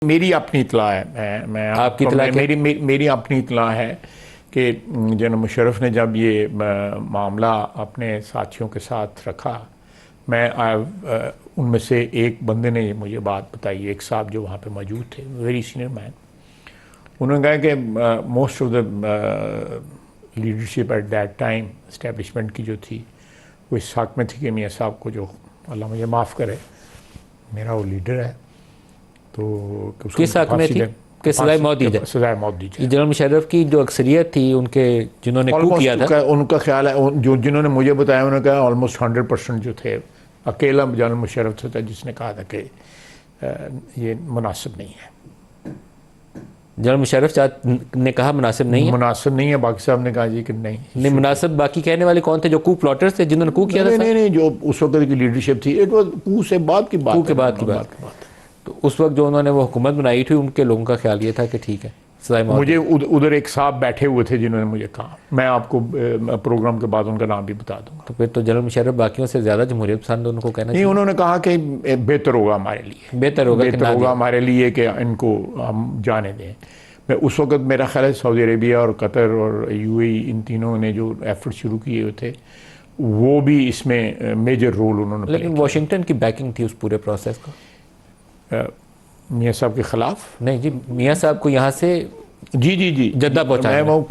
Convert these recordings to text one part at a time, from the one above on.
मेरी अपनी इतला है, मैं आपकी आपको- इतला मैं- क्या? मेरी अपनी इतला है कि जनाब मुशर्रफ ने जब ये मामला अपने साथियों के साथ रखा, मैं उनमें से एक बंदे ने मुझे बात बताई, एक साहब जो वहाँ पे मौजूद थे, वेरी सीनियर मैन। उन्होंने कहा कि most of the leadership at that time establishment की जो थी वो इस हक़ में थी कि मियाँ साहब को, जो अल्लाह मुझे माफ़ करे, मेरा वो लीडर है, तो उसको किस हक में फांसी थी दे- कि सजाए मौत दी जाए? सजाए मौत दी जाए। जनरल मुशर्रफ की जो अक्सरियत थी उनके, जिन्होंने कू किया था, उनका ख्याल है, जो जिन्होंने मुझे बताया उन्होंने कहा ऑलमोस्ट 100% जो थे, अकेला जनरल मुशर्रफ था जिसने कहा था कि ये मुनासिब नहीं है। जनरल मुशर्रफ ने कहा मुनासिब नहीं है। मुनासिब नहीं है, बाकी साहब ने कहा जी कि नहीं मुनासिब बाकी कहने वाले कौन थे? जो कू प्लॉटर्स थे जिन्होंने कू किया था? नहीं, जो उस वक्त की लीडरशिप थी, इट वाज कू से बाद की बात, कू के बाद की बात। तो उस वक्त जो उन्होंने वो हुकूमत बनाई थी, उनके लोगों का ख्याल ये था कि ठीक है सजाए मौत। मुझे उधर एक साहब बैठे हुए थे जिन्होंने मुझे कहा, मैं आपको प्रोग्राम के बाद उनका नाम भी बता दूंगा। तो फिर तो जनरल मुशर्रफ बाकियों से ज़्यादा जमहूरियत पसंद उनको कहना नहीं, चाहिए। उन्होंने कहा कि बेहतर होगा हमारे लिए, बेहतर होगा हमारे लिए कि इनको हम जाने दें। मैं उस वक्त, मेरा ख्याल है सऊदी अरेबिया और कतर और यूएई, इन तीनों ने जो एफर्ट शुरू किए हुए थे, वो भी इसमें मेजर रोल उन्होंने लेकिन वाशिंगटन की बैकिंग थी उस पूरे प्रोसेस का। मियाँ साहब के खिलाफ। नहीं जी, मियाँ साहब को यहाँ से जी जद्दा पहुँचाया। मैं वो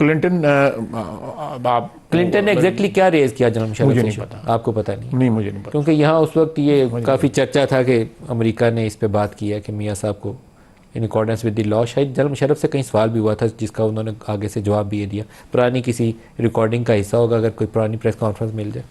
क्लिंटन ने एग्जैक्टली क्या रेज किया जनरल मुशर्रफ? मुझे नहीं पता। आपको पता नहीं? नहीं, मुझे नहीं पता, क्योंकि यहाँ उस वक्त ये काफ़ी चर्चा था कि अमेरिका ने इस पे बात की है कि मियाँ साहब को in accordance with the law, शायद जनरल मुशर्रफ से कहीं सवाल भी हुआ था जिसका उन्होंने आगे से जवाब भी दिया। पुरानी किसी रिकॉर्डिंग का हिस्सा होगा, अगर कोई पुरानी प्रेस कॉन्फ्रेंस मिल जाए।